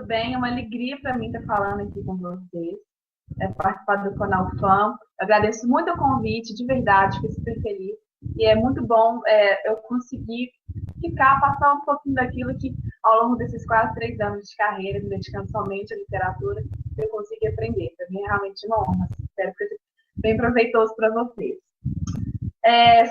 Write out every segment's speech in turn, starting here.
bem, é uma alegria para mim estar falando aqui com vocês, participar do canal FAM. Agradeço muito o convite, de verdade, fiquei super feliz. E é muito bom eu conseguir passar um pouquinho daquilo que, ao longo desses quase 3 anos de carreira, me dedicando somente à literatura, eu consegui aprender. Para mim é realmente uma honra. Espero que seja bem proveitoso para vocês.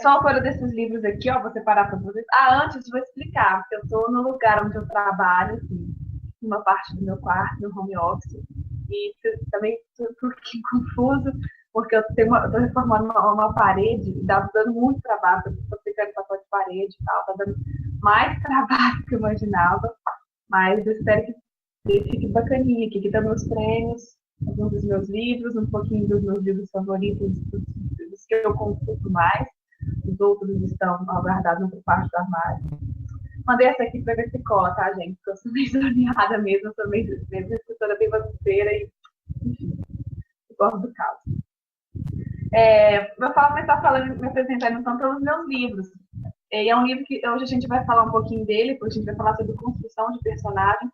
Só a autora desses livros aqui, ó, vou separar para vocês. Antes, vou explicar. Eu estou no lugar onde eu trabalho, assim, uma parte do meu quarto, no home office, e também estou um pouquinho confuso, porque eu estou reformando uma parede, e está dando muito trabalho, estou ficando papel de parede e tal, está dando mais trabalho do que eu imaginava, mas eu espero que fique bacaninha aqui. Aqui estão meus prêmios, alguns dos meus livros, um pouquinho dos meus livros favoritos, dos que eu consulto mais, os outros estão guardados na outra parte do armário. Mandei essa aqui para ver se cola, tá, gente? Porque eu sou meio desalinhada mesmo, eu sou meio escritora bem bagunceira e, enfim, eu gosto do caso. Vou começar falando, me apresentando então pelos meus livros. É um livro que hoje a gente vai falar um pouquinho dele, porque a gente vai falar sobre construção de personagem,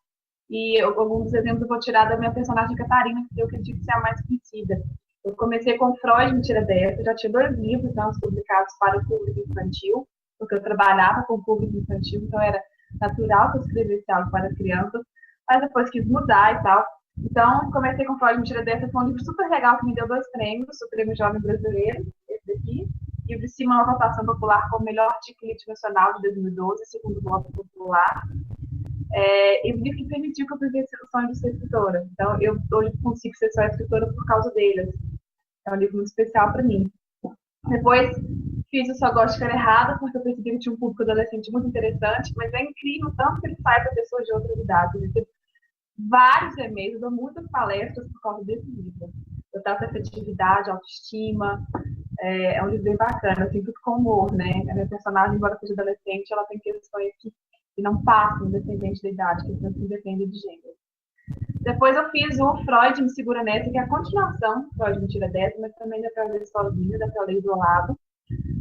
e alguns exemplos eu vou tirar da minha personagem Catarina, que eu acredito ser a mais conhecida. Eu comecei com Freud, Mentira Dessa, já tinha 2 livros publicados para o público infantil, porque eu trabalhava com o público infantil, então era natural que eu escrevesse algo para crianças, mas depois quis mudar e tal. Então, comecei com Freud, Mentira Dessa, foi um livro super legal que me deu 2 prêmios, o Prêmio Jovem Brasileiro, esse daqui, e o de cima uma votação popular como melhor artigo nacional de 2012, segundo voto popular. E o livro que permitiu que eu vivesse o sonho de ser escritora. Então, eu hoje consigo ser só escritora por causa dele. É um livro muito especial para mim. Depois, fiz o Só Gosto de Ficar Errada, porque eu percebi que tinha um público adolescente muito interessante, mas é incrível tanto que ele sai para pessoas de outras idades. Eu tenho vários e-mails, eu dou muitas palestras por causa desse livro. Eu trato afetividade, autoestima, é um livro bem bacana, assim, tudo com humor, né? A minha personagem, embora seja adolescente, ela tem questões que não passam, independente da idade, que não se independe de gênero. Depois eu fiz o Freud Me Segura Nessa, que é a continuação do Freud Mentira Dessa, mas também dá para ler sozinho, dá para ler isolado,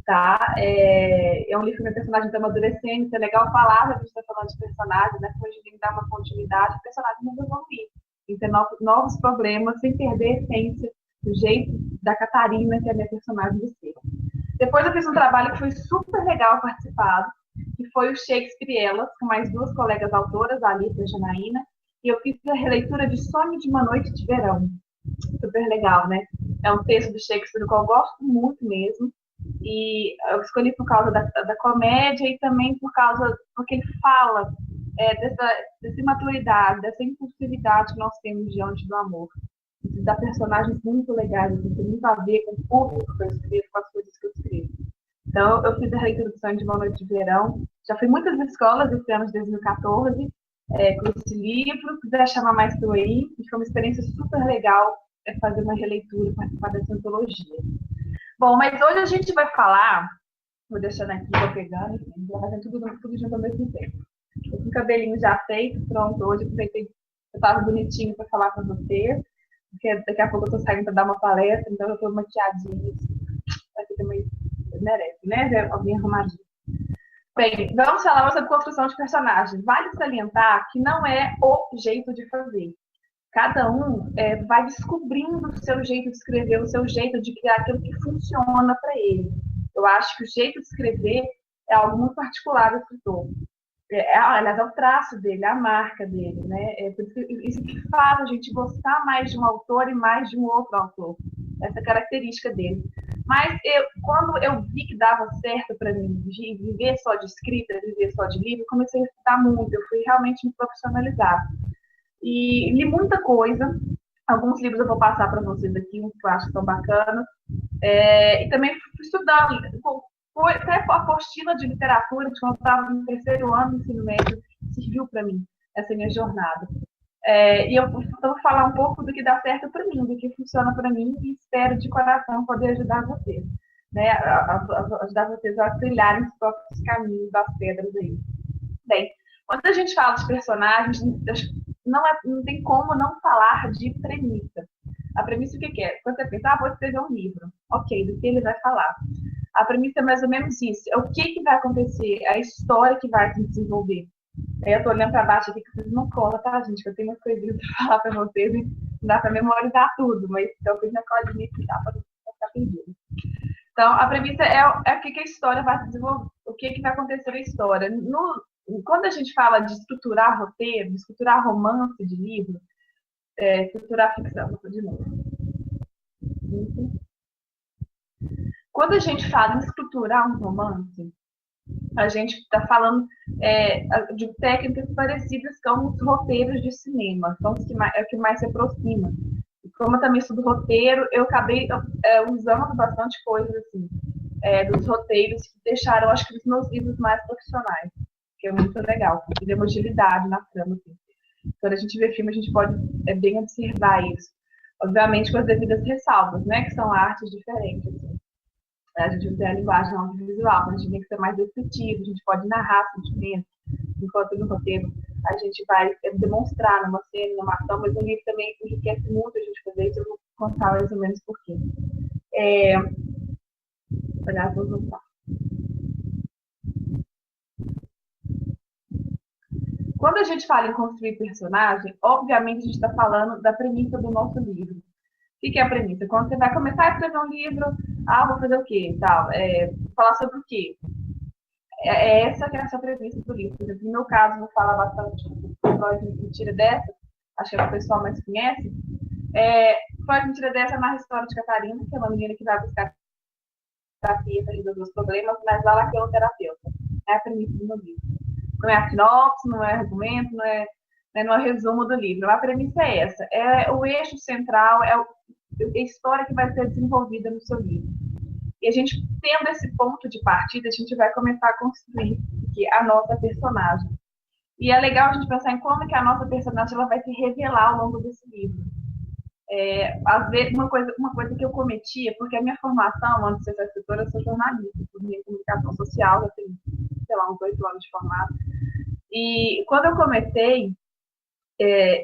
tá? É um livro que meu personagem está amadurecendo, é legal falar, a gente está falando de personagem, né? Como a gente tem que dar uma continuidade, o personagem não vai evoluir. Tem que ter novos problemas, sem perder a essência, do jeito da Catarina, que é a minha personagem de ser. Depois eu fiz um trabalho que foi super legal participado, que foi o Shakespeare e Elas, com mais 2 colegas autoras, a Alice e a Janaína, e eu fiz a releitura de Sonho de uma Noite de Verão. Super legal, né? É um texto do Shakespeare que eu gosto muito mesmo, e eu escolhi por causa da comédia e também porque ele fala dessa imaturidade, dessa impulsividade que nós temos diante do amor. Dá personagens muito legais, assim, tem muito a ver com o público que eu escrevo, com as coisas que eu escrevo. Então, eu fiz a releitura do Sonho de uma Noite de Verão. Já fui em muitas escolas esse ano de 2014 com esse livro. Se quiser chamar mais tu aí, foi uma experiência super legal fazer uma releitura, participar dessa antologia. Bom, mas hoje a gente vai falar, vou deixando aqui, vou pegando, enfim, vou fazendo tudo junto ao mesmo tempo. Eu com o cabelinho já feito, pronto, hoje aproveitei, eu estava bonitinho para falar com você, porque daqui a pouco eu estou saindo para dar uma palestra, então eu estou maquiadinha, aqui também merece, né? Alguém arrumadinho. Bem, vamos falar sobre construção de personagens. Vale salientar que não é o jeito de fazer. Cada um vai descobrindo o seu jeito de escrever, o seu jeito de criar aquilo que funciona para ele. Eu acho que o jeito de escrever é algo muito particular do escritor. Aliás, é o traço dele, é a marca dele, né? Isso que faz a gente gostar mais de um autor e mais de um outro autor. Essa característica dele. Mas quando eu vi que dava certo para mim de viver só de escrita, viver só de livro, comecei a estudar muito, eu fui realmente me profissionalizar. E li muita coisa, alguns livros eu vou passar para vocês aqui, uns que eu acho que são bacanas, e também fui estudar, até a apostila de literatura, de quando eu estava no 3º ano do ensino médio, serviu para mim, essa minha jornada. E eu vou falar um pouco do que dá certo para mim, do que funciona para mim, e espero de coração poder ajudar vocês, né, ajudar vocês a trilharem os próprios caminhos das pedras aí. Bem, quando a gente fala de personagens, não tem como não falar de premissa. A premissa o que é? Quando você pensa, vou escrever um livro. Ok, do que ele vai falar? A premissa é mais ou menos isso. É o que vai acontecer, a história que vai se desenvolver. Eu tô olhando para baixo aqui que vocês não colam, tá, gente? Eu tenho umas coisinhas para falar para vocês e não dá para memorizar tudo, mas eu fiz na colinha que dá para não ficar perdido. Então, a premissa é o que a história vai desenvolver, o que vai acontecer na história. Quando a gente fala de estruturar roteiro, de estruturar romance de livro, estruturar ficção, de novo. Quando a gente fala em estruturar um romance, a gente está falando de técnicas parecidas com os roteiros de cinema, são os que mais, é o que mais se aproxima. E como eu também estudo roteiro, eu acabei usando bastante coisas assim, dos roteiros que deixaram, acho que, os meus livros mais profissionais, que é muito legal, porque tem uma agilidade na trama. Assim. Quando a gente vê filme, a gente pode bem observar isso. Obviamente com as devidas ressalvas, né, que são artes diferentes. Assim. A gente não tem a linguagem audiovisual, a gente tem que ser mais descritivo, a gente pode narrar sentimentos, enquanto no roteiro a gente vai demonstrar numa cena, numa ação, mas no livro também enriquece muito a gente fazer isso, eu vou contar mais ou menos por quê. Aliás, vou voltar. Quando a gente fala em construir personagem, obviamente a gente está falando da premissa do nosso livro. O que é a premissa? Quando você vai começar a escrever um livro, vou fazer o quê? Tal, falar sobre o quê? Essa que é a sua premissa do livro. Por exemplo, no meu caso, vou falar bastante Freud Mentira Dessa, acho que é o pessoal mais conhece. Freud Mentira Dessa narra a história de Catarina, que é uma menina que vai buscar terapia para resolver os problemas, mas vai lá que é o terapeuta. É a premissa do meu livro. Não é a sinopse, não é argumento, não é resumo do livro. A premissa é essa. O eixo central, a história que vai ser desenvolvida no seu livro. E a gente, tendo esse ponto de partida, a gente vai começar a construir a nossa personagem. E é legal a gente pensar em como que a nossa personagem ela vai se revelar ao longo desse livro. Às vezes, uma coisa que eu cometia, porque a minha formação, antes de ser escritora, eu sou jornalista, formei em comunicação social, eu tenho, sei lá, uns 8 anos de formado. E quando eu comecei,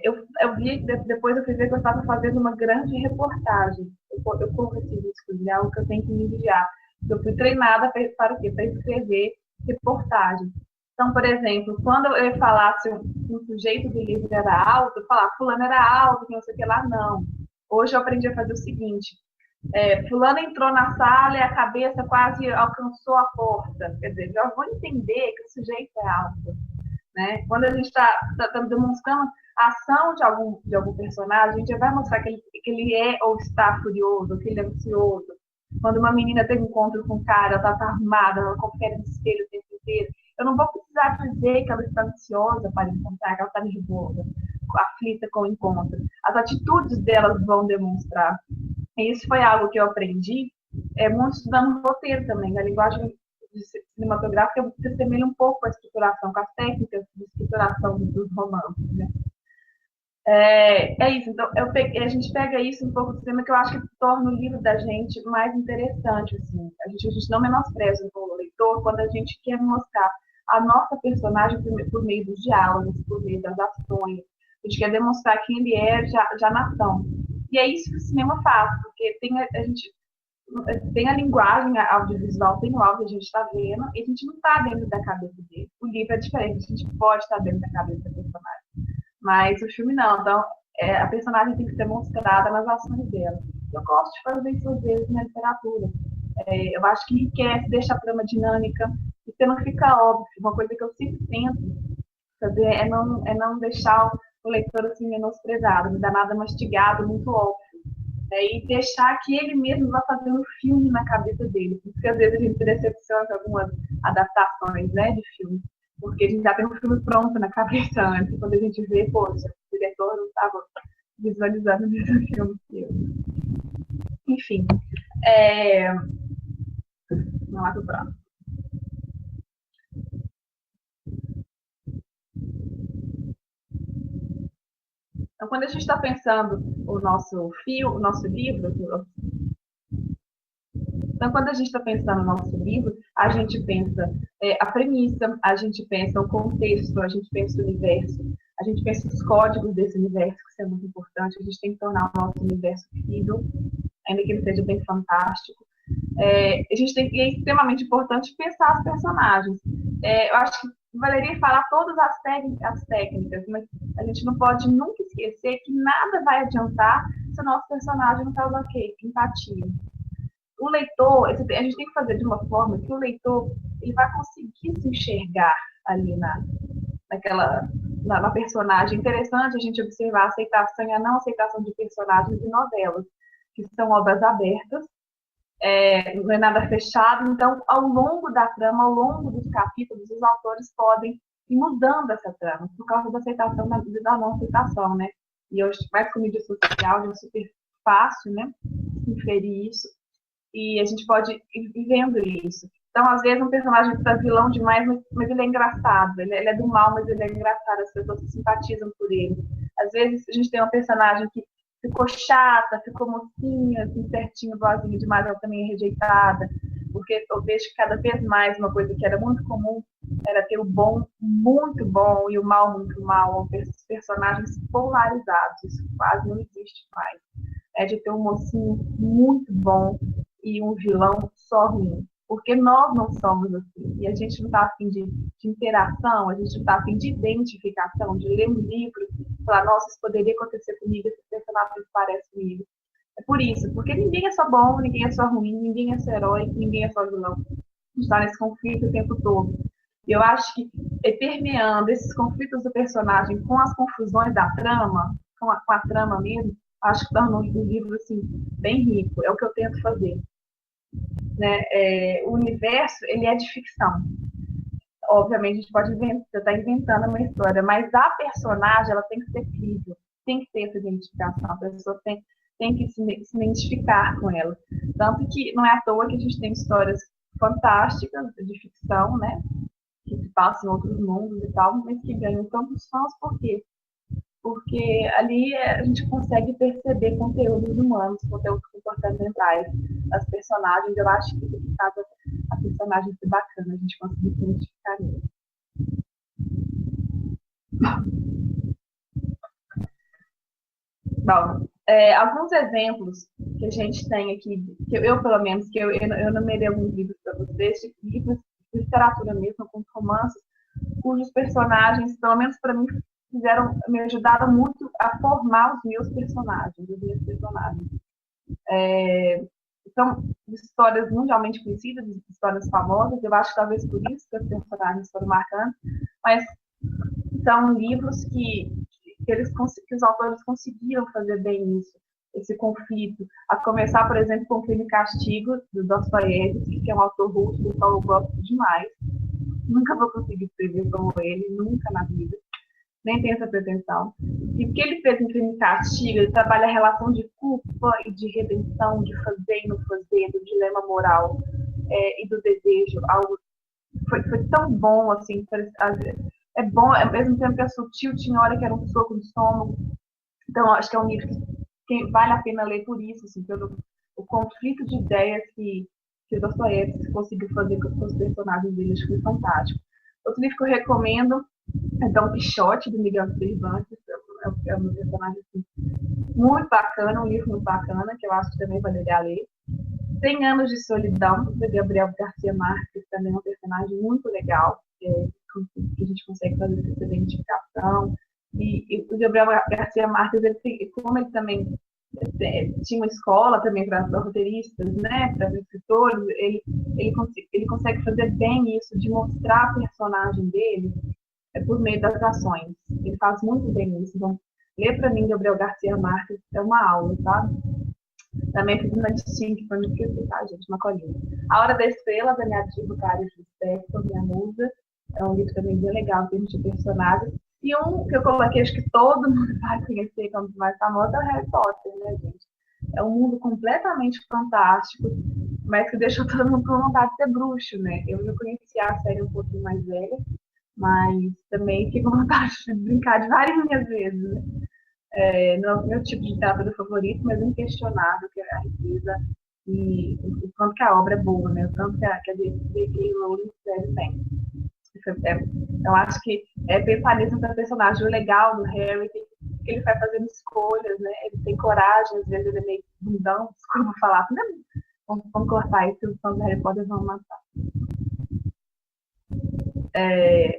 eu vi, depois eu fui ver que eu estava fazendo uma grande reportagem. Eu corro esse risco, é algo que eu tenho que me vigiar. Eu fui treinada para o quê? Para escrever reportagem. Então, por exemplo, quando eu falasse um sujeito do livro era alto, eu falava, fulano era alto, que não sei o que lá, não. Hoje eu aprendi a fazer o seguinte, fulano entrou na sala e a cabeça quase alcançou a porta. Quer dizer, já vou entender que o sujeito é alto. Né? Quando a gente está demonstrando a ação de algum personagem, a gente já vai mostrar que ele é ou está furioso, que ele é ansioso. Quando uma menina tem um encontro com um cara, ela está armada, ela confere no espelho o tempo inteiro. Eu não vou precisar dizer que ela está ansiosa para encontrar, que ela está nervosa, aflita com o encontro. As atitudes delas vão demonstrar. E isso foi algo que eu aprendi muito estudando roteiro também. A linguagem cinematográfica se assemelha um pouco com a estruturação, com as técnicas de estruturação dos romances, né? Isso, então a gente pega isso um pouco do cinema que eu acho que torna o livro da gente mais interessante, assim. A gente não menospreza o leitor quando a gente quer mostrar a nossa personagem por meio dos diálogos, por meio das ações, a gente quer demonstrar quem ele é já na ação. E é isso que o cinema faz, porque a gente tem a linguagem audiovisual, tem o áudio que a gente está vendo, e a gente não está dentro da cabeça dele. O livro é diferente, a gente pode estar dentro da cabeça do personagem. Mas o filme não, então a personagem tem que ser mostrada nas ações dela. Eu gosto de fazer isso às vezes na literatura. Eu acho que enriquece, deixa a trama dinâmica, e você não fica óbvio. Uma coisa que eu sempre tento fazer é não deixar o leitor assim menosprezado, não dar nada mastigado, muito óbvio. E deixar que ele mesmo vá fazendo filme na cabeça dele. Porque às vezes a gente se decepciona com algumas adaptações, né, de filme. Porque a gente já tem um filme pronto na cabeça antes. Quando a gente vê, poxa, o diretor não estava visualizando o mesmo filme que eu. Enfim. Vamos lá para o próximo. Então, quando a gente está pensando o nosso livro, então, quando a gente está pensando no nosso livro, a gente pensa a premissa, a gente pensa o contexto, a gente pensa o universo, a gente pensa os códigos desse universo, que isso é muito importante. A gente tem que tornar o nosso universo vivo, ainda que ele seja bem fantástico. A gente tem que, é extremamente importante pensar os personagens. Eu acho que valeria falar todas as técnicas, mas a gente não pode nunca esquecer que nada vai adiantar se o nosso personagem não causa empatia. O leitor, a gente tem que fazer de uma forma que o leitor ele vai conseguir se enxergar ali na personagem. Interessante a gente observar a aceitação e a não aceitação de personagens em novelas, que são obras abertas, não é nada fechado. Então, ao longo da trama, ao longo dos capítulos, os autores podem ir mudando essa trama, por causa da aceitação e da não aceitação, né? E hoje, mais com mídia social, é super fácil, né? Inferir isso. E a gente pode ir vendo isso. Então, às vezes, um personagem está vilão demais, mas ele é engraçado. Ele é do mal, mas ele é engraçado. As pessoas se simpatizam por ele. Às vezes, a gente tem uma personagem que ficou chata, ficou mocinha, assim, certinho, boazinha demais, ela também é rejeitada. Porque eu vejo que cada vez mais uma coisa que era muito comum era ter o bom muito bom e o mal muito mal. Personagens polarizados. Isso quase não existe mais. É de ter um mocinho muito bom e um vilão só ruim. Porque nós não somos assim. E a gente não está afim de interação, a gente não está afim de identificação, de ler um livro e falar, nossa, isso poderia acontecer comigo, esse personagem parece comigo. É por isso, porque ninguém é só bom, ninguém é só ruim, ninguém é só herói, ninguém é só vilão. A gente está nesse conflito o tempo todo. E eu acho que permeando esses conflitos do personagem com as confusões da trama, com a trama mesmo, acho que torna um livro assim, bem rico. É o que eu tento fazer. Né? O universo ele é de ficção. Obviamente, a gente pode estar inventando uma história, mas a personagem ela tem que ser crível, tem que ter essa identificação. A pessoa tem que se identificar com ela. Tanto que não é à toa que a gente tem histórias fantásticas de ficção, né? Que se passam em outros mundos e tal, mas que ganham tantos fãs, por quê? Porque ali a gente consegue perceber conteúdos humanos, conteúdos comportamentais das personagens. Eu acho que isso faz a personagem ser bacana, a gente conseguir se identificar nele. Bom, alguns exemplos que a gente tem aqui, que eu pelo menos, que eu numerei alguns livros para vocês, livros de literatura mesmo, com romances, cujos personagens, pelo menos para mim, me ajudaram muito a formar os meus personagens, os meus personagens. São histórias mundialmente conhecidas, histórias famosas, eu acho que talvez por isso que os personagens foram marcantes, mas são livros que os autores conseguiram fazer bem isso, esse conflito. A começar, por exemplo, com o Crime e Castigo, do Dostoiévski, que é um autor russo, do qual eu gosto demais. Nunca vou conseguir escrever como ele, nunca na vida. Nem tenho essa pretensão. E o que ele fez em Crime e Castigo, ele trabalha a relação de culpa e de redenção, de fazer e não fazer, do dilema moral e do desejo. Foi tão bom, assim, é bom, ao mesmo tempo que é sutil, tinha hora que era um soco no estômago. Então, acho que é um livro que vale a pena ler por isso, assim, pelo o conflito de ideias que o Dostoiévski conseguiu fazer com os personagens dele, acho que foi fantástico. Outro livro que eu recomendo é Don Quixote, do Miguel de Cervantes, é um personagem assim, muito bacana, um livro muito bacana, que eu acho que também valeria ler. 100 Anos de Solidão, do Gabriel Garcia Marques, também é um personagem muito legal, que a gente consegue fazer essa identificação. E o Gabriel Garcia Marques, como ele também tinha uma escola também para roteiristas, né, para escritores, ele consegue fazer bem isso, de mostrar a personagem dele por meio das ações. Ele faz muito bem isso. Então, ler para mim Gabriel Garcia Marques é uma aula, sabe? Também fiz uma distinção para não esquecer, tá, gente? Uma colinha. A Hora da Estrela, da minha tia Cário Juspesto, minha musa. É um livro também bem legal, em termos de personagens. E um que eu coloquei, acho que todo mundo vai conhecer como mais famoso, é o Harry Potter, né, gente? É um mundo completamente fantástico, mas que deixou todo mundo com vontade de ser bruxo, né? Eu já conheci a série um pouquinho mais velha, mas também fiquei com vontade de brincar de várias vezes, né? Não é o meu tipo de literatura favorito, mas inquestionável que é a riqueza e o quanto que a obra é boa, né? O tanto que a J.K. Rowling escreve bem. Eu acho que pensar nisso para personagem, o legal do Harry, que ele vai fazendo escolhas, né? Ele tem coragem, às vezes ele é meio bundão, desculpa falar, né? Vamos cortar isso, os fãs do Harry Potter vão matar.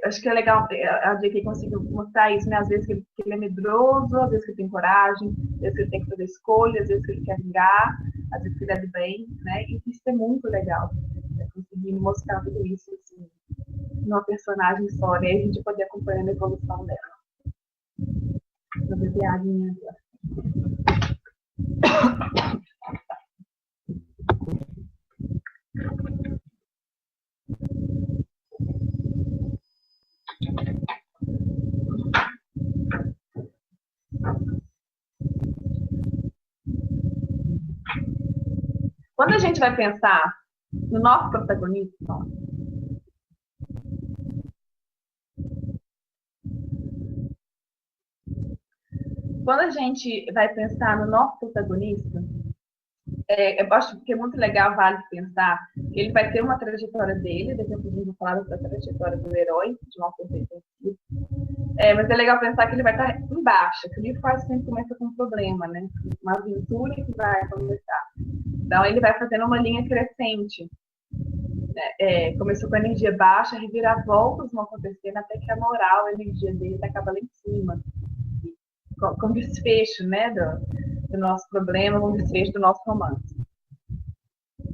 Acho que é legal a JK conseguir mostrar isso, né? Às vezes que ele é medroso, às vezes que ele tem coragem, às vezes que ele tem que fazer escolhas, às vezes que ele quer vingar, às vezes que ele é do bem, né? E isso é muito legal, né? Conseguir mostrar tudo isso assim, numa personagem só, né? E a gente poder acompanhar a evolução dela. Vou beber a aguinha agora. Quando a gente vai pensar no nosso protagonista, quando a gente vai pensar no nosso protagonista, eu acho que é muito legal, vale pensar, que ele vai ter uma trajetória dele, daqui a pouco eu vou falar da trajetória do herói, de uma perspectiva. Mas é legal pensar que ele vai estar em baixa, que o livro quase sempre começa com um problema, né? Uma aventura que vai começar. Então, ele vai fazendo uma linha crescente. Começou com a energia baixa, reviravoltas vão acontecendo até que a moral, a energia dele acaba lá em cima. Com desfecho, né, do nosso problema, com desfecho do nosso romance.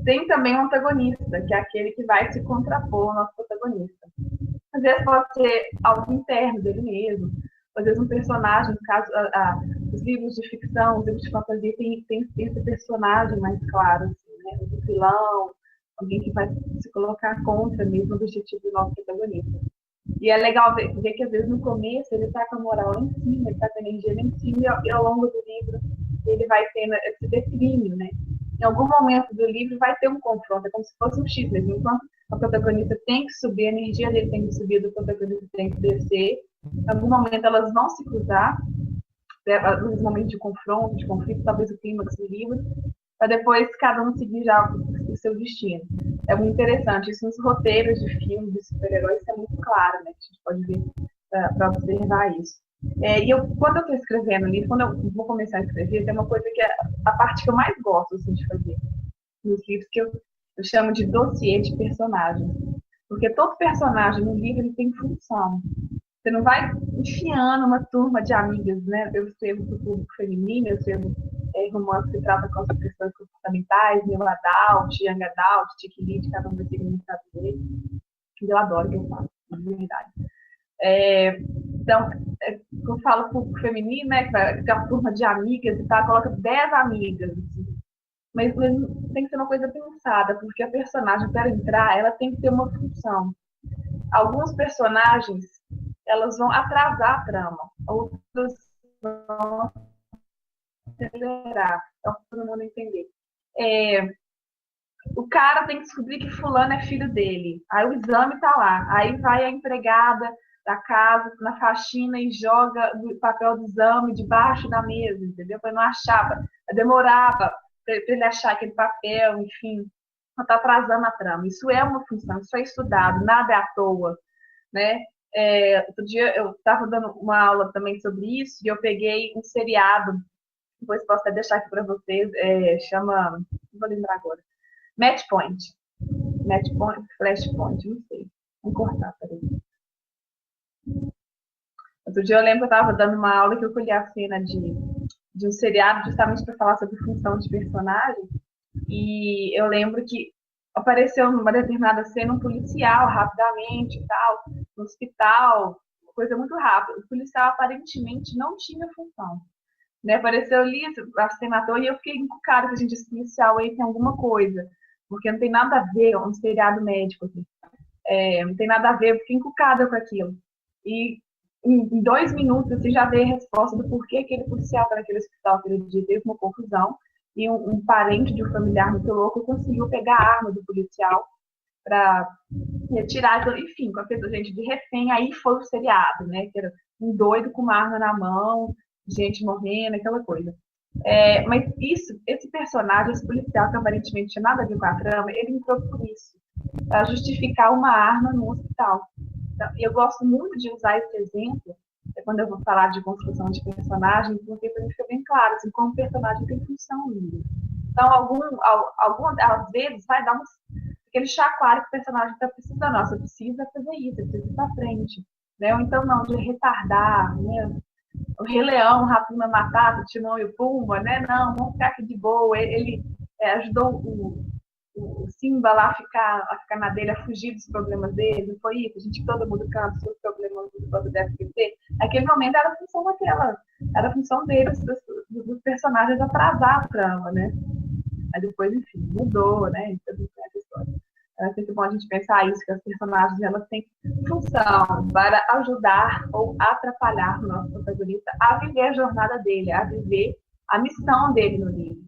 Tem também um antagonista, que é aquele que vai se contrapor ao nosso protagonista. Às vezes pode ser algo interno dele mesmo, às vezes um personagem, no caso, os livros de ficção, os livros de fantasia, tem esse personagem mais claro, assim, né? Um vilão, alguém que vai se colocar contra mesmo o objetivo do nosso protagonista. E é legal ver que, às vezes, no começo, ele está com a moral lá em cima, ele está com a energia lá em cima, e ao longo do livro, ele vai tendo esse declínio, né? Em algum momento do livro vai ter um confronto, é como se fosse um X mesmo. Enquanto o protagonista tem que subir, a energia dele tem que subir, do protagonista tem que descer. Em algum momento elas vão se cruzar, nos momentos de confronto, de conflito, talvez o clímax do livro, para depois cada um seguir já o seu destino. É muito interessante. Isso nos roteiros de filmes de super-heróis é muito claro, né? A gente pode ver para observar isso. Quando eu estou escrevendo o livro, quando eu vou começar a escrever, tem uma coisa que é a parte que eu mais gosto assim, de fazer nos livros, que eu chamo de dossiê de personagens. Porque todo personagem no livro ele tem função. Você não vai enfiando uma turma de amigas, né? Eu escrevo para o público feminino, eu escrevo romances que tratam com as questões comportamentais, Neil Adult, Young Adult, Chick Lit, cada um vai ter um estado dele. Eu adoro o que eu faço, de verdade. Então, eu falo público feminino, né? Que é uma turma de amigas e tal, coloca 10 amigas. Assim. Mas tem que ser uma coisa pensada, porque a personagem, para entrar, ela tem que ter uma função. Alguns personagens, elas vão atrasar a trama, outros vão acelerar, então todo mundo entender. O cara tem que descobrir que fulano é filho dele, aí o exame tá lá, aí vai a empregada da casa na faxina e joga o papel do exame debaixo da mesa, entendeu? Para não achar, demorava para ele achar aquele papel, enfim, está atrasando a trama. Isso é uma função, isso é estudado, nada é à toa, né? Outro dia eu estava dando uma aula também sobre isso e eu peguei um seriado, depois posso até deixar aqui para vocês, chama, não vou lembrar agora, Match Point, Flashpoint, não sei, vamos cortar, peraí. Outro dia eu lembro que eu estava dando uma aula que eu colhi a cena de um seriado justamente para falar sobre função de personagem e eu lembro que apareceu numa determinada cena um policial rapidamente e tal, no hospital, coisa muito rápida. O policial aparentemente não tinha função. Né? Apareceu ali, a cena toda, e eu fiquei encucada que a gente, esse policial aí tem alguma coisa, porque não tem nada a ver, um seriado médico, assim. Não tem nada a ver, eu fiquei encucada com aquilo. E em 2 minutos, assim, já dei a resposta do porquê aquele policial está naquele hospital aquele dia, teve uma confusão, e um parente de um familiar muito louco conseguiu pegar a arma do policial para retirar, então, enfim, com a gente de refém, aí foi o seriado, né, que era um doido com uma arma na mão, gente morrendo, aquela coisa. Mas esse personagem, esse policial que aparentemente tinha nada a ver com a trama, ele entrou por isso, para justificar uma arma no hospital. Então, eu gosto muito de usar esse exemplo quando eu vou falar de construção de personagem, porque para mim fica bem claro assim, como o personagem tem função no livro. Então, às vezes vai dar aquele chacoalho que o personagem está precisando. Nossa, precisa fazer isso, precisa ir para frente. Né? Ou então não, de retardar, né? O Rei Leão, o Hakuna Matata, o Timão e o Pumba, né? Não, vamos ficar aqui de boa. Ele ajudou o Simba lá a ficar na dele, a fugir dos problemas dele, não foi isso? A gente, todo mundo canta os seus problemas quando deve ter. Naquele momento era a função daquela, era a função deles, dos personagens atrasar a trama, né? Aí depois, enfim, mudou, né? Então, essa história. É sempre bom a gente pensar isso, que as personagens elas têm função para ajudar ou atrapalhar o nosso protagonista a viver a jornada dele, a viver a missão dele no livro.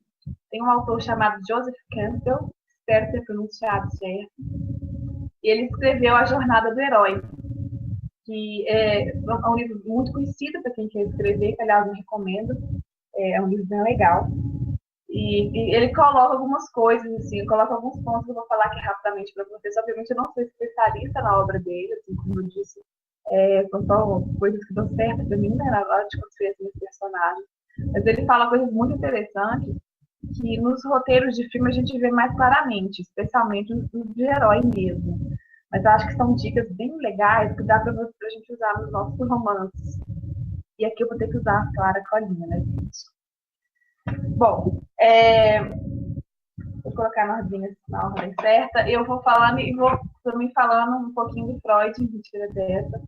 Tem um autor chamado Joseph Campbell, espero ter pronunciado certo, e ele escreveu A Jornada do Herói, que é um livro muito conhecido para quem quer escrever, que aliás eu recomendo, é um livro bem legal. E ele coloca algumas coisas, assim, coloca alguns pontos que eu vou falar aqui rapidamente para vocês. Obviamente, eu não sou especialista na obra dele, assim, como eu disse, são só coisas que dão certo para mim, né, na hora de construir esses personagens. Mas ele fala coisas muito interessantes que nos roteiros de filme a gente vê mais claramente, especialmente os de herói mesmo. Mas eu acho que são dicas bem legais que dá para a gente usar nos nossos romances. E aqui eu vou ter que usar a Clara Colinha, né, gente? Bom, vou colocar na ordem certa. Eu vou falando e vou também falando um pouquinho do Freud, mentira dessa,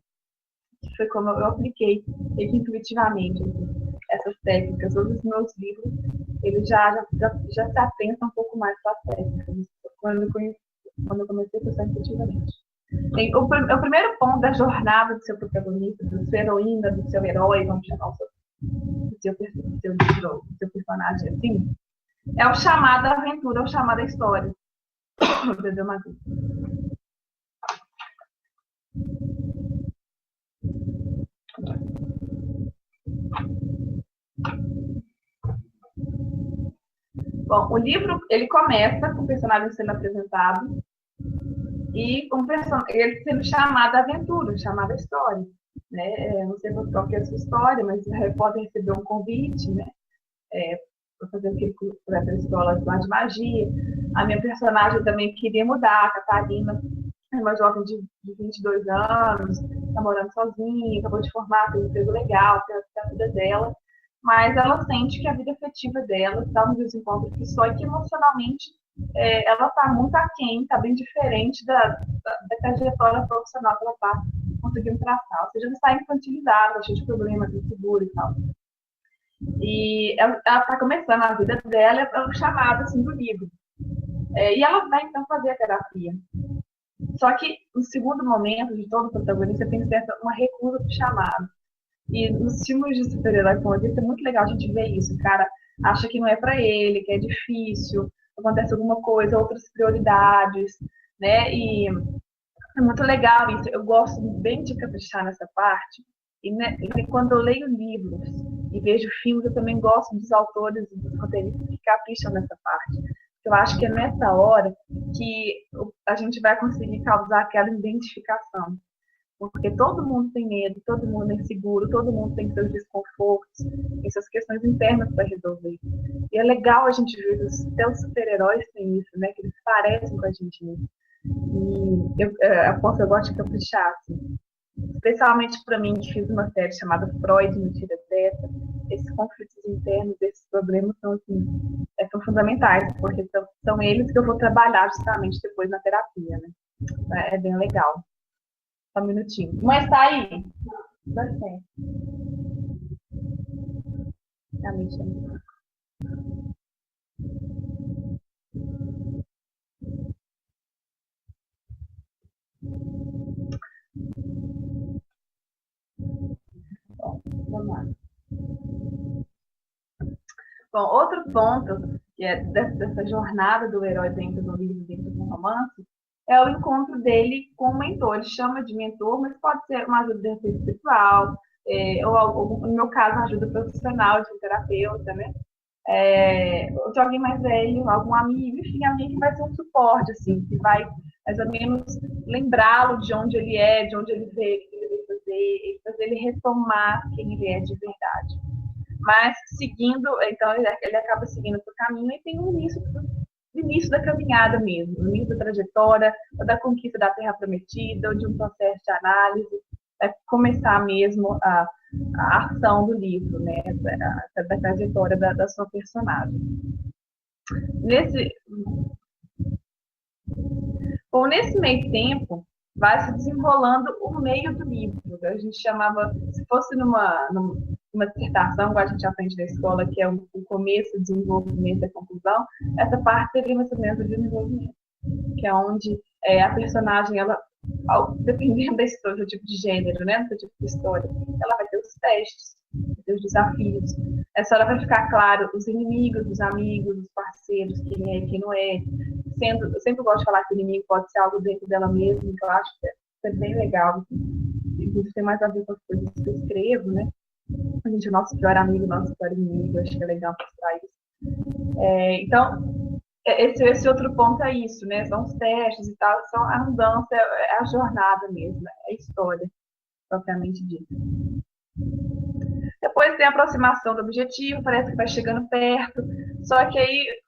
que foi como eu apliquei intuitivamente assim, essas técnicas. Todos os meus livros, eles já se atentam um pouco mais para as técnicas. Quando eu comecei a pensar intuitivamente. Tem o primeiro ponto da jornada do seu protagonista, da sua heroína, do seu herói, vamos chamar do seu personagem assim, é o chamado aventura, é o chamado história. Entendeu, Matheus? Bom, o livro, ele começa com o personagem sendo apresentado e ele sendo chamado aventura, chamado história. Né? Não sei qual que é a sua história, mas o Harry Potter recebeu um convite, né? Para fazer aquele curso para a escola de magia. A minha personagem também queria mudar, a Catarina é uma jovem de 22 anos, está morando sozinha, acabou de formar, tem um emprego legal, tem a vida dela, mas ela sente que a vida afetiva dela está no desencontro que só e que emocionalmente ela está muito aquém, está bem diferente da trajetória profissional que ela está conseguindo traçar. Ou seja, ela está infantilizada, cheia de problemas, insegura e tal. E ela está começando a vida dela, é o chamado assim, do livro. E ela vai, então, fazer a terapia. Só que, no segundo momento de todo protagonista, tem uma recusa do chamado. E nos filmes de super-herói, como eu disse, é muito legal a gente ver isso. O cara acha que não é para ele, que é difícil, acontece alguma coisa, outras prioridades, né? E é muito legal isso. Eu gosto bem de caprichar nessa parte. E, né, quando eu leio livros e vejo filmes, eu também gosto dos autores e dos roteiristas que capricham nessa parte. Eu acho que é nessa hora que a gente vai conseguir causar aquela identificação. Porque todo mundo tem medo, todo mundo é inseguro, todo mundo tem seus desconfortos, tem suas questões internas para resolver. E é legal a gente ver que até os super-heróis têm isso, né? Que eles parecem com a gente mesmo. E eu gosto de caprichar, assim. Especialmente para mim, que fiz uma série chamada Freud, Mentira Dessa, esses conflitos internos, esses problemas são, assim, são fundamentais, porque são eles que eu vou trabalhar justamente depois na terapia, né? É bem legal. Só um minutinho. Mas tá aí. Dá certo. Tá mexendo. Bom, vamos lá. Bom, outro ponto que é dessa jornada do herói dentro do livro, dentro do romance, é o encontro dele com o mentor. Ele chama de mentor, mas pode ser uma ajuda espiritual, ou, no meu caso, uma ajuda profissional de um terapeuta, né? De alguém mais velho, algum amigo, enfim, alguém que vai ser um suporte, assim, que vai mais ou menos lembrá-lo de onde ele é, de onde ele veio, o que ele veio fazer ele retomar quem ele é de verdade. Mas seguindo, então ele acaba seguindo por caminho e tem um início início da caminhada mesmo, o início da trajetória, ou da conquista da Terra Prometida, ou de um processo de análise, é começar mesmo a ação do livro, né, da trajetória da sua personagem. Nesse meio tempo, vai se desenrolando o meio do livro. A gente chamava, se fosse numa dissertação, igual a gente aprende na escola, que é o começo, o desenvolvimento e a conclusão, essa parte seria mais ou menos o desenvolvimento, que é onde a personagem, ela, dependendo da história, do tipo de gênero, né, do tipo de história, ela vai ter os testes, vai ter os desafios. Essa hora vai ficar claro os inimigos, os amigos, os parceiros, quem é e quem não é. Eu sempre gosto de falar que o inimigo pode ser algo dentro dela mesma, que eu acho que é bem legal. Inclusive tem mais a ver com as coisas que eu escrevo, né? A gente é o nosso pior amigo, nosso pior inimigo, acho que é legal mostrar isso. Então, esse outro ponto é isso, né? São os testes e tal, são a mudança, é a jornada mesmo, é a história, propriamente dita. Depois tem a aproximação do objetivo, parece que vai chegando perto, só que aí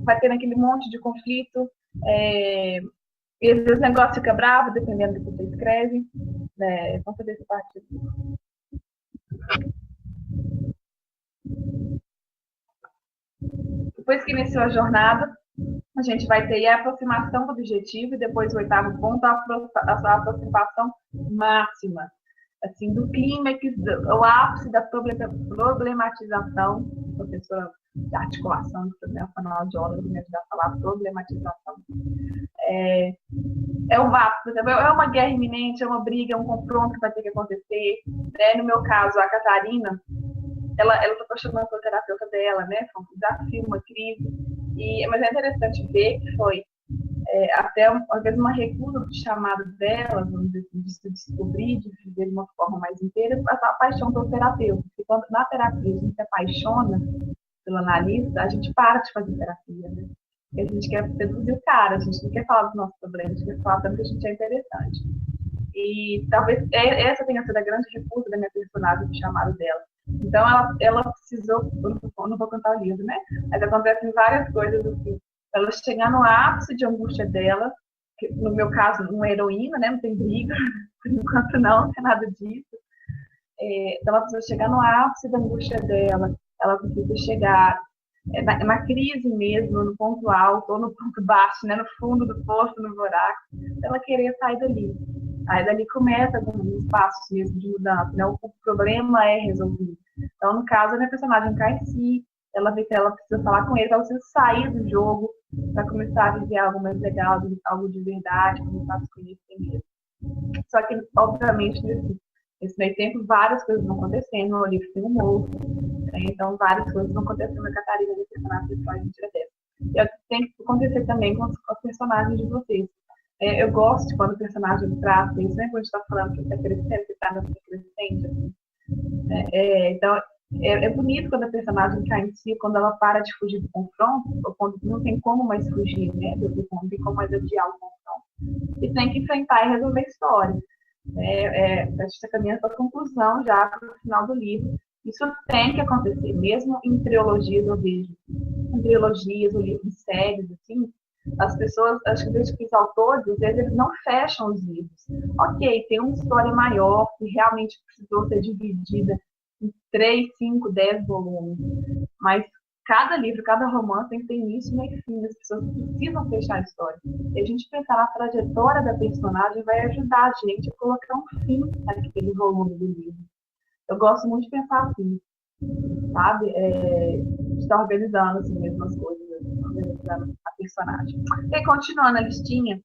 vai tendo aquele monte de conflito, e às vezes o negócio fica bravo, dependendo do que você escreve. Vamos fazer essa parte aqui. Depois que iniciou a jornada, a gente vai ter a aproximação do objetivo, e depois o 8º ponto, a aproximação máxima, assim, do clímax, o ápice da problematização. A professora de articulação, né, a fonoaudióloga, me ajudar a falar problematização. É o ápice, por exemplo, é uma guerra iminente, é uma briga, é um confronto que vai ter que acontecer. No meu caso, a Catarina, ela está apaixonada pela terapeuta dela, né? Foi um desafio, uma crise. Mas é interessante ver que foi até, às vezes, uma recusa do chamado dela, vamos dizer assim, de se descobrir, de viver de uma forma mais inteira, a paixão pelo terapeuta. Porque quando na terapia a gente se apaixona pelo analista, a gente para de fazer terapia, né? Porque a gente quer seduzir o cara, a gente não quer falar dos nossos problemas, a gente quer falar tanto que a gente é interessante. E talvez essa tenha sido a grande recusa da minha personagem, do chamado dela. Então, ela precisou, eu não vou contar o livro, né? Mas acontecem várias coisas assim. Ela chegar no ápice de angústia dela, que no meu caso, uma heroína, né? Não tem briga, por enquanto não tem nada disso. Então, ela precisa chegar no ápice da angústia dela, ela precisa chegar na crise mesmo, no ponto alto ou no ponto baixo, né? No fundo do poço, no buraco, ela querer sair dali. Aí dali começa alguns passos mesmo de mudança, né? O problema é resolvido. Então, no caso, a minha personagem cai em si, ela vê que ela precisa falar com ele, ela precisa sair do jogo para começar a viver algo mais legal, algo de verdade, começar a se conhecer mesmo. Só que, obviamente, nesse meio tempo, várias coisas vão acontecendo, o livro tem humor, né? Então várias coisas vão acontecendo na Catarina, do personagem principal, a gente dessa. Tem que acontecer também com os personagens de vocês. Eu gosto de quando o personagem trata isso, né? Quando a gente está falando que ele está crescendo, que está crescendo. Assim. Então, é bonito quando a personagem cai em si, quando ela para de fugir do confronto, ou quando não tem como mais fugir, né? Não tem como mais adiar o confronto. E tem que enfrentar e resolver a história. A gente está caminhando para a conclusão já para o final do livro. Isso tem que acontecer, mesmo em trilogias, eu vejo. Em trilogias, ou livros séries, assim, as pessoas, acho que desde que os autores, às vezes, eles não fecham os livros. Ok, tem uma história maior que realmente precisou ser dividida em 3, 5, 10 volumes, mas cada livro, cada romance tem que ter início, meio e fim. As pessoas precisam fechar a história. E a gente pensar na trajetória da personagem vai ajudar a gente a colocar um fim naquele volume do livro. Eu gosto muito de pensar assim, sabe? De estar organizando assim mesmo as coisas, organizando a personagem. E continuando a listinha,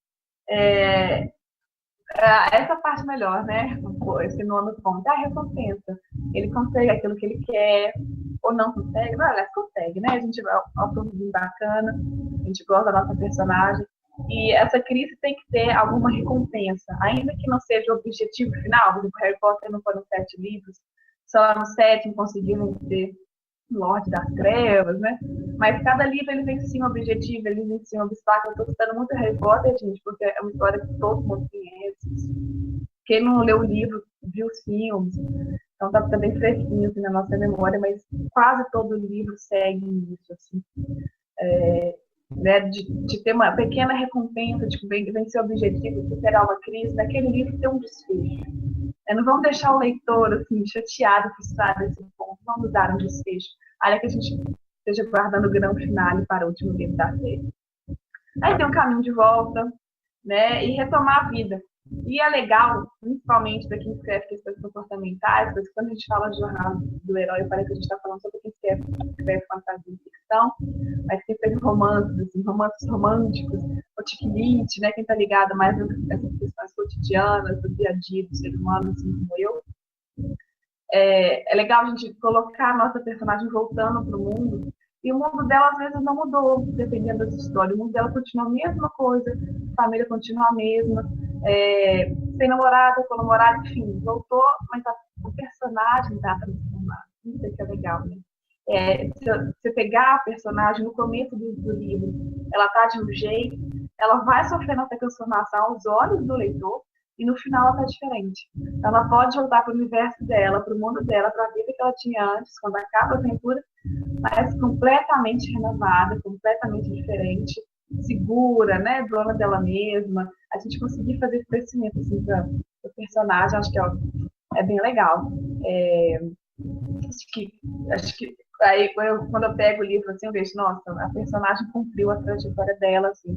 essa parte melhor, né? Esse nono ponto é a recompensa. Ele consegue aquilo que ele quer, ou não consegue, não, aliás, consegue, né? A gente vai ao filme bacana, a gente gosta da nossa personagem, e essa crise tem que ter alguma recompensa, ainda que não seja o objetivo final. Por exemplo, Harry Potter não foram 7 livros, só no 7 conseguiram ser Lorde das Trevas, né? Mas cada livro ele vem sim um objetivo, ele vem sim um obstáculo. Eu tô citando muito Harry Potter, gente, porque é uma história que todo mundo conhece. Quem não leu o livro, viu os filmes, então tá bem fresquinho assim, na nossa memória, mas quase todo livro segue isso, assim. né, de ter uma pequena recompensa, de vencer o objetivo, de superar uma crise, naquele livro ter um desfecho. Não vamos deixar o leitor assim, chateado, frustrado nesse ponto, vamos dar um desfecho. Olha que a gente esteja guardando o grande final para o último livro da série. Aí tem um caminho de volta, né? E retomar a vida. E é legal, principalmente para quem escreve questões comportamentais, porque quando a gente fala de jornada do herói, parece que a gente está falando sobre quem escreve fantasia e ficção, mas quem escreve romances, assim, romances românticos, o Tiquilite, né? Quem está ligado mais nessas questões cotidianas, do dia a dia do ser humano, assim como eu. É legal a gente colocar a nossa personagem voltando para o mundo, e o mundo dela às vezes não mudou, dependendo das histórias. O mundo dela continua a mesma coisa, a família continua a mesma, sem namorada, com namorado, enfim, voltou, mas o personagem está transformado. Isso é que é legal, né? Se você pegar a personagem no começo do livro, ela está de um jeito, ela vai sofrendo essa transformação aos olhos do leitor, e no final ela está diferente. Ela pode voltar para o universo dela, para o mundo dela, para a vida que ela tinha antes, quando acaba a aventura, mas completamente renovada, completamente diferente, segura, né, dona dela mesma. A gente conseguir fazer esse crescimento assim, para o personagem, acho que é bem legal. Acho que aí quando eu pego o livro assim, eu vejo, nossa, a personagem cumpriu a trajetória dela, assim.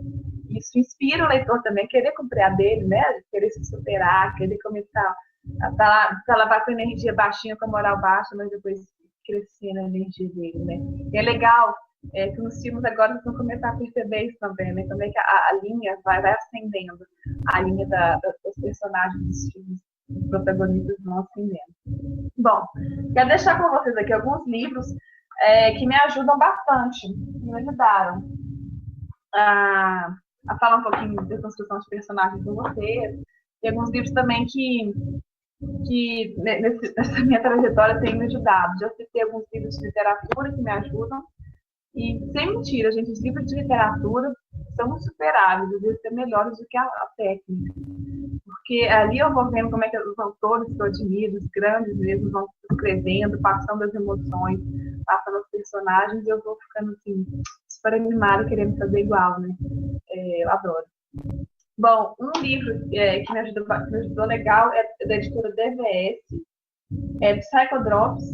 Isso inspira o leitor também a querer cumprir a dele, né? Querer se superar, querer começar a lá com a energia baixinha, com a moral baixa, mas depois crescer na energia dele, né? E é legal que nos filmes agora vocês vão começar a perceber isso também, né? Também que a linha vai ascendendo, a linha dos personagens dos filmes, os protagonistas vão ascendendo. Bom, quero deixar com vocês aqui alguns livros que me ajudam bastante, que me ajudaram a falar um pouquinho da construção de personagens com vocês, e alguns livros também que nessa minha trajetória têm me ajudado. Já citei alguns livros de literatura que me ajudam, e sem mentira, gente, os livros de literatura são insuperáveis, às vezes até melhores do que a técnica. Porque ali eu vou vendo como é que os autores que eu admiro, os grandes mesmo, vão escrevendo, passando as emoções, passando os personagens, e eu vou ficando assim, super animada, querendo fazer igual, né? Eu adoro. Bom, um livro que me ajudou legal é da editora DVS, Psychodrops,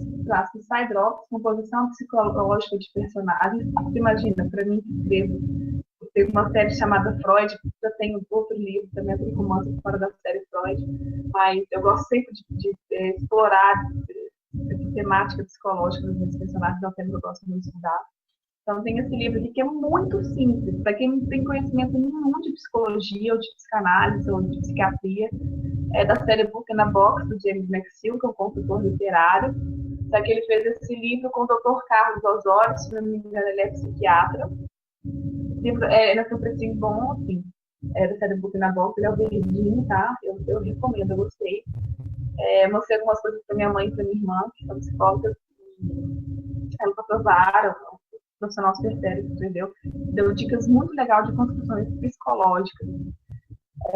Psydrops, composição psicológica de personagens. Você imagina, para mim que escrevo, teve uma série chamada Freud, eu tenho outro livro também, tem romance fora da série Freud, mas eu gosto sempre de explorar essa temática psicológica dos meus personagens, é um tema que eu gosto muito de estudar. Então tem esse livro aqui que é muito simples, para quem não tem conhecimento nenhum de psicologia, ou de psicanálise, ou de psiquiatria, é da série Book in a Box, do James McSill, que é um consultor literário. Só que ele fez esse livro com o Dr. Carlos Osório, se não me engano, ele é psiquiatra. O livro ele é um precinho bom, assim, da série Book in a Box, ele é o verdinho, tá? Eu recomendo, eu gostei. Mostrei algumas coisas para minha mãe e para minha irmã, que são psicólogas, elas aprovaram, o profissional terceiro, entendeu? Deu dicas muito legais de construções psicológicas,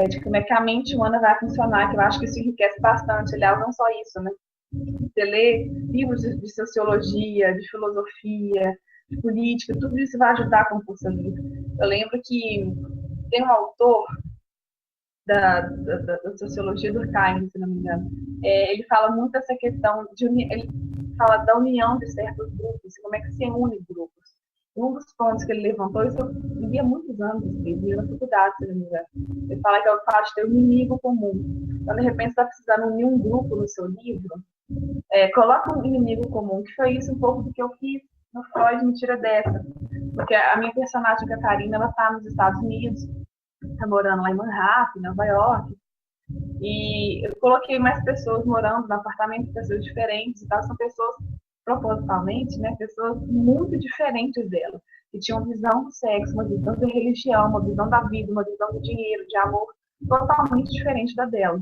de como é que a mente humana vai funcionar, que eu acho que isso enriquece bastante. Aliás, não só isso, né? Você lê livros de sociologia, de filosofia, de política, tudo isso vai ajudar a compor seu livro. Eu lembro que tem um autor da sociologia do Durkheim, se não me engano, ele fala muito dessa questão, ele fala da união de certos grupos, como é que se une grupos. Um dos pontos que ele levantou, isso eu li há muitos anos, li na faculdade, se não me engano. Ele fala que é o fato de ter um inimigo comum. Então, de repente, você está precisando unir um grupo no seu livro, coloca um inimigo comum, que foi isso um pouco do que eu fiz no Freud, me tira dessa. Porque a minha personagem, Catarina, ela está nos Estados Unidos, está morando lá em Manhattan, Nova York, e eu coloquei mais pessoas morando no apartamento, pessoas diferentes, e tal, são pessoas propositalmente, né, pessoas muito diferentes dela, que tinham visão do sexo, uma visão da religião, uma visão da vida, uma visão do dinheiro, de amor, totalmente diferente da dela.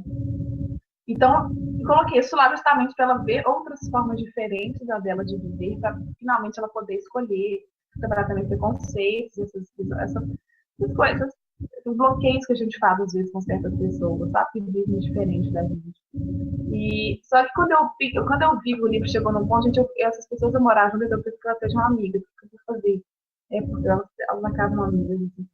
Então, coloquei isso lá justamente para ela ver outras formas diferentes da dela de viver, para finalmente ela poder escolher, trabalhar também preconceitos, essas coisas, esses bloqueios que a gente faz às vezes com certas pessoas, sabe? Que vivem diferente da gente. E só que quando eu vi que o livro chegou num ponto, essas pessoas eu morar junto, eu preciso que elas sejam amigas, o que eu vou fazer? porque elas acabam amigas. Assim.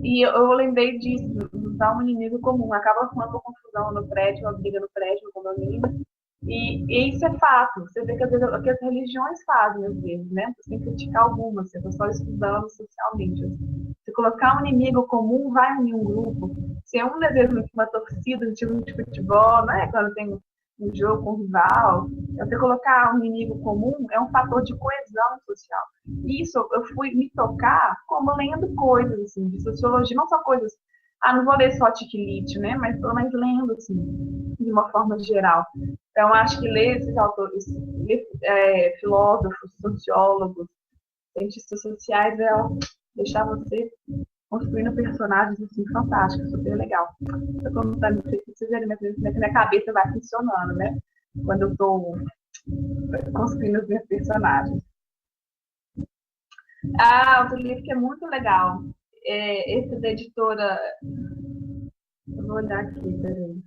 E eu lembrei disso, usar um inimigo comum. Acaba arrumando uma confusão no prédio, uma briga no prédio, no condomínio. E isso é fato. Você vê que às vezes o que as religiões fazem, às vezes, né? Você tem que criticar algumas, você está só estudando socialmente. Se colocar um inimigo comum, vai unir um grupo. Se é um, às vezes, uma torcida, um time de futebol, né? Quando tem um jogo com um rival, você colocar um inimigo comum é um fator de coesão social. Isso eu fui me tocar como lendo coisas assim, de sociologia, não só coisas. Não vou ler só Tiquilite, né? Mas pelo menos lendo, assim, de uma forma geral. Então, acho que ler esses autores, ler, filósofos, sociólogos, cientistas sociais, deixar você construindo personagens assim, fantásticos, super legal. Estou contando para vocês verem minha cabeça vai funcionando, né? Quando eu estou construindo os meus personagens. Outro livro que é muito legal. Esse da editora. Eu vou olhar aqui, peraí.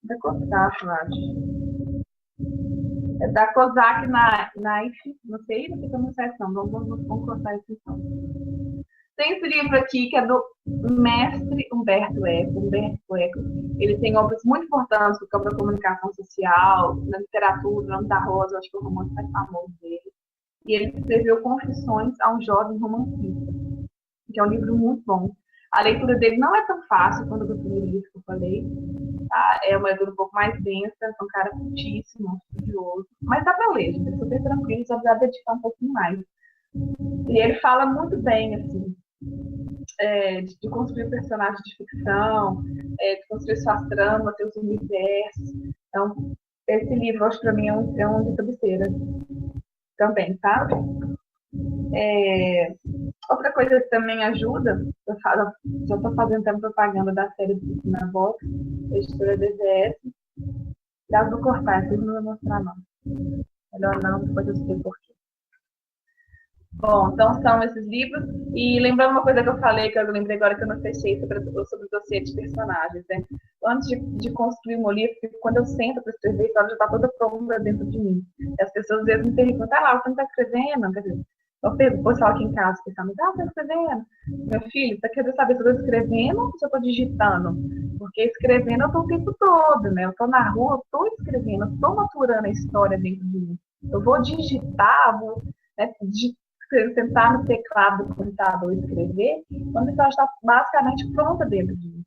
Da Costacho, eu acho. É da Kozak Knife, não sei, não fica no site não, vamos cortar isso então. Tem esse livro aqui que é do mestre Humberto Eco. Ele tem obras muito importantes no campo da comunicação social, na literatura, no Nome da Rosa, acho que é o romance mais famoso dele. E ele escreveu Confissões a um Jovem Romancista, que é um livro muito bom. A leitura dele não é tão fácil quanto do primeiro livro que eu falei. Tá? É uma leitura um pouco mais densa, é um cara cultíssimo, estudioso. Mas dá para ler, gente, é super tranquilo, só precisa dedicar um pouquinho mais. E ele fala muito bem, assim, de construir personagens de ficção, de construir suas tramas, seus universos. Então, esse livro, acho que para mim é um de cabeceira também, sabe? Outra coisa que também ajuda, já estou fazendo também propaganda da série do na Voz, editora DGS, das do cortar, vocês não vão mostrar não. Melhor não, depois eu explico por quê. Bom, então são esses livros. E lembrando uma coisa que eu falei, que eu lembrei agora que eu não fechei sobre o dossiê de personagens, né? Antes de construir um livro, porque quando eu sento para escrever, a história já está toda pronta dentro de mim. E as pessoas às vezes me perguntam, Laura, você não está escrevendo? Quer dizer, eu pergunto, o pessoal aqui em casa, pensando, você está escrevendo? Meu filho, você quer saber se eu estou escrevendo ou se eu estou digitando? Porque escrevendo eu estou o tempo todo, né? Eu estou na rua, eu estou escrevendo, eu estou maturando a história dentro de mim. Eu vou digitar, vou sentar no teclado do computador e escrever, quando a história está basicamente pronta dentro de mim.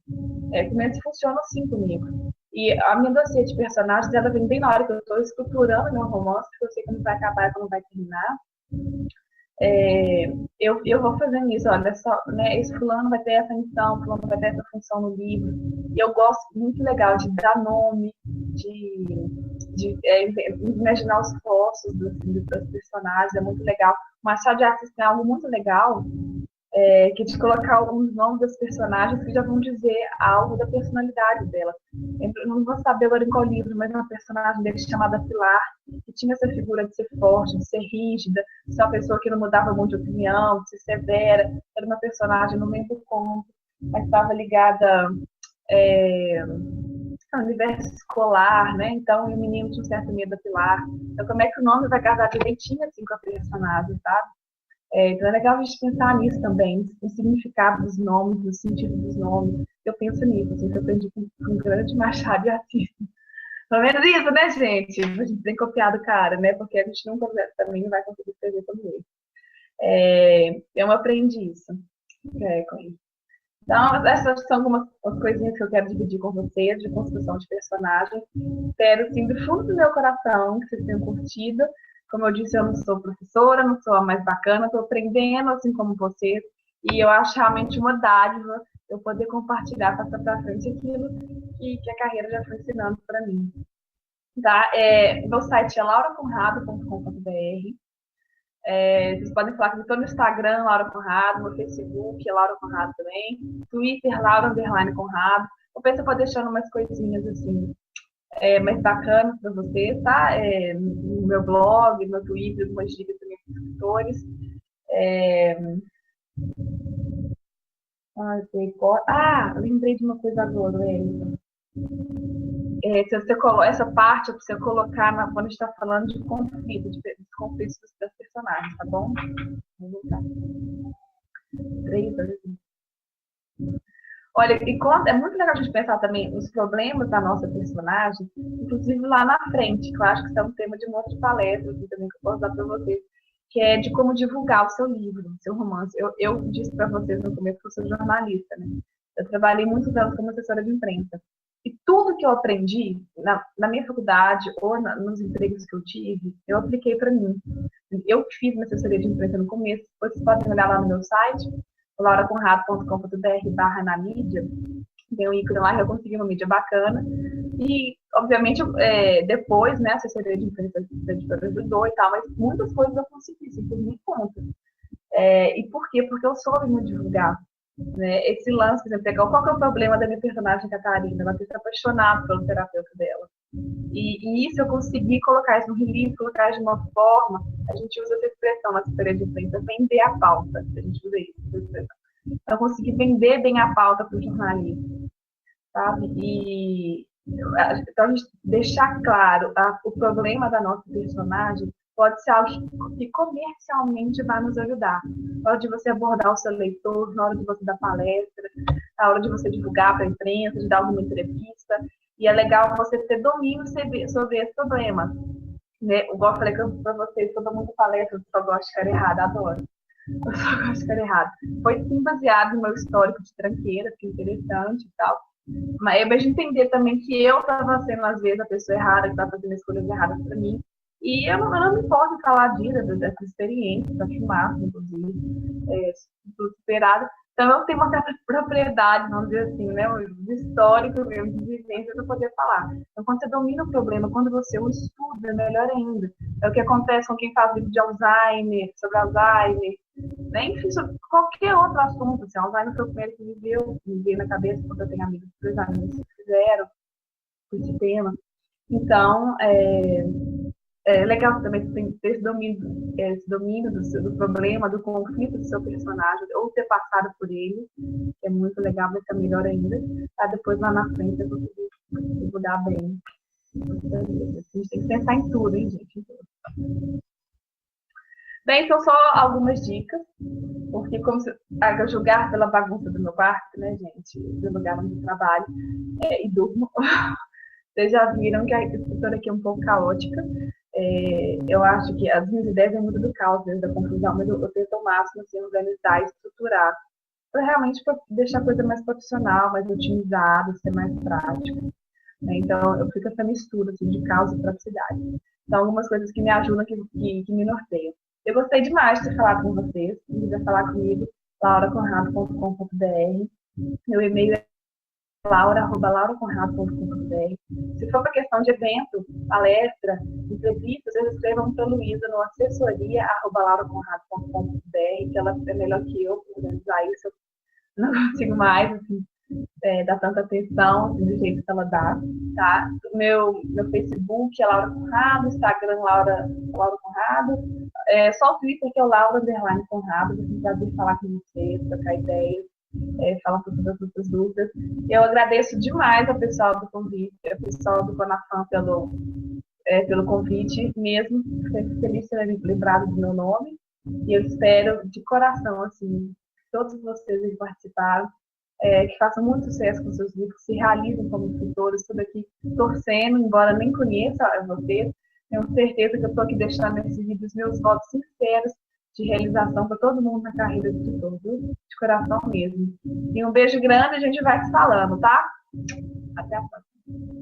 Como é que funciona assim comigo. E a minha dossiê de personagens, ela vem bem na hora que eu estou estruturando meu romance, porque eu sei como vai acabar e como vai terminar. Eu vou fazendo isso, olha só, né, esse fulano vai ter essa missão, fulano vai ter essa função no livro. E eu gosto muito legal de dar nome, de imaginar os postos dos personagens, é muito legal. O Machado de Assis tem algo muito legal, que é de colocar alguns nomes das personagens que já vão dizer algo da personalidade dela. Eu não vou saber agora em qual livro, mas é uma personagem dele chamada Pilar, que tinha essa figura de ser forte, de ser rígida, de ser uma pessoa que não mudava muito de opinião, de ser severa. Era uma personagem no meio do conto, mas estava ligada ao universo escolar, né? Então, o menino tinha um certo medo da Pilar. Então, como é que o nome vai casar direitinho assim com a personagem, sabe? Então é legal a gente pensar nisso também, no significado dos nomes, no sentido dos nomes. Eu penso nisso, assim, que eu aprendi com um grande Machado de Assis. Pelo menos isso, né, gente? A gente tem copiado o cara, né? Porque a gente nunca também não vai conseguir escrever como ele. Eu aprendi isso com ele. Então, essas são algumas coisinhas que eu quero dividir com vocês, de construção de personagem. Espero, sim, do fundo do meu coração, que vocês tenham curtido. Como eu disse, eu não sou professora, não sou a mais bacana, estou aprendendo assim como vocês, e eu acho realmente uma dádiva eu poder compartilhar, passar para frente aquilo que a carreira já foi ensinando para mim. Tá? Meu site é lauraconrado.com.br. Vocês podem falar que eu estou no Instagram, Laura Conrado, no Facebook, Laura Conrado também, Twitter, Laura_Conrado. Eu penso pode deixando umas coisinhas assim mais bacanas para vocês, tá? No meu blog, no Twitter, algumas dicas também para os escritores. Lembrei de uma coisa agora, Wellington. Se você essa parte, você colocar quando a gente está falando de conflito, de conflitos das personagens, tá bom? Vou voltar. 3, 2, 1. Olha, é muito legal a gente pensar também os problemas da nossa personagem, inclusive lá na frente, que eu acho que isso é um tema de uma outra palestra aqui também que eu posso dar para vocês, que é de como divulgar o seu livro, o seu romance. Eu disse para vocês no começo que eu sou jornalista, né? Eu trabalhei muitos anos como assessora de imprensa. E tudo que eu aprendi na minha faculdade ou nos empregos que eu tive, eu apliquei para mim. Eu fiz minha assessoria de imprensa no começo, depois vocês podem olhar lá no meu site, lauraconrado.com.br/na mídia, tem um ícone lá que eu consegui uma mídia bacana. E, obviamente, depois, né, a assessoria de imprensa da editora ajudou e tal, mas muitas coisas eu consegui, assim, por minha conta. E por quê? Porque eu soube me divulgar. Né? Esse lance, por exemplo, qual que é o problema da minha personagem Catarina? Ela se apaixonada pelo terapeuta dela. E isso eu consegui colocar isso no release, colocar de uma forma, a gente usa essa expressão na assessoria de imprensa, vender a pauta. A gente usa isso, essa expressão. Então, eu consegui vender bem a pauta para o jornalismo, sabe? Então, a gente deixar claro o problema da nossa personagem pode ser algo que comercialmente vai nos ajudar. Na hora de você abordar o seu leitor, na hora de você dar palestra, na hora de você divulgar para a imprensa, de dar alguma entrevista. E é legal você ter domínio sobre esse problema. Né? Igual eu falei para vocês, eu dou muita palestra, eu só gosto de ficar errada, adoro. Eu só gosto de ficar errada. Foi sim baseado no meu histórico de tranqueira, que é interessante e tal. Mas eu vejo entender também que eu estava sendo, às vezes, a pessoa errada, que estava fazendo escolhas erradas para mim. E eu não me importo em falar dessa experiência, da filmar, inclusive, tudo superado. Então, eu tenho uma certa propriedade, vamos dizer assim, né, de histórico mesmo, de vivência, para poder falar. Então, quando você domina o problema, quando você o estuda, melhor ainda. É o que acontece com quem faz livro de Alzheimer, sobre Alzheimer, né? Enfim, sobre qualquer outro assunto. Assim, Alzheimer foi o primeiro que me veio na cabeça, quando eu tenho amigos que fizeram esse tema. Então, é legal também ter esse domínio do problema, do conflito do seu personagem, ou ter passado por ele, que é muito legal, vai ser melhor ainda, para depois lá na frente eu conseguir divulgar bem. A gente tem que pensar em tudo, hein, gente? Bem, então só algumas dicas, porque como se eu julgar pela bagunça do meu quarto, né, gente, do lugar onde eu trabalho e durmo, vocês já viram que a estrutura aqui é um pouco caótica. Eu acho que as minhas ideias é muito do caos, da confusão, mas eu tento ao máximo assim, organizar e estruturar, para realmente deixar a coisa mais profissional, mais otimizada, ser mais prática. Né? Então, eu fico essa mistura assim, de caos e praticidade. Então, algumas coisas que me ajudam, que me norteiam. Eu gostei demais de falar com vocês. Se quiser falar comigo, lauraconrado.com.br. Meu e-mail é laura@lauraconrado.com.br. Se for para questão de evento, palestra, entrevista, vocês escrevam para a Luísa no assessoria@lauraconrado.com.br, que ela é melhor que eu para organizar isso. Eu não consigo mais assim, dar tanta atenção assim, do jeito que ela dá. Tá? Meu Facebook é Laura Conrado, Instagram Laura Conrado, só o Twitter que é o Laura_Conrado, se quiser vir falar com vocês, trocar ideias. Falar sobre as outras dúvidas. Eu agradeço demais ao pessoal do convite, ao pessoal do Conafam pelo convite mesmo. Fico feliz de ter lembrado do meu nome. E eu espero de coração, assim, que todos vocês que participaram, que façam muito sucesso com seus livros, se realizem como escritores. Estou aqui torcendo, embora nem conheça vocês. Tenho certeza que eu estou aqui deixando nesses vídeos meus votos sinceros de realização para todo mundo na carreira de escritor, viu? De coração mesmo. E um beijo grande, a gente vai se falando, tá? Até a próxima.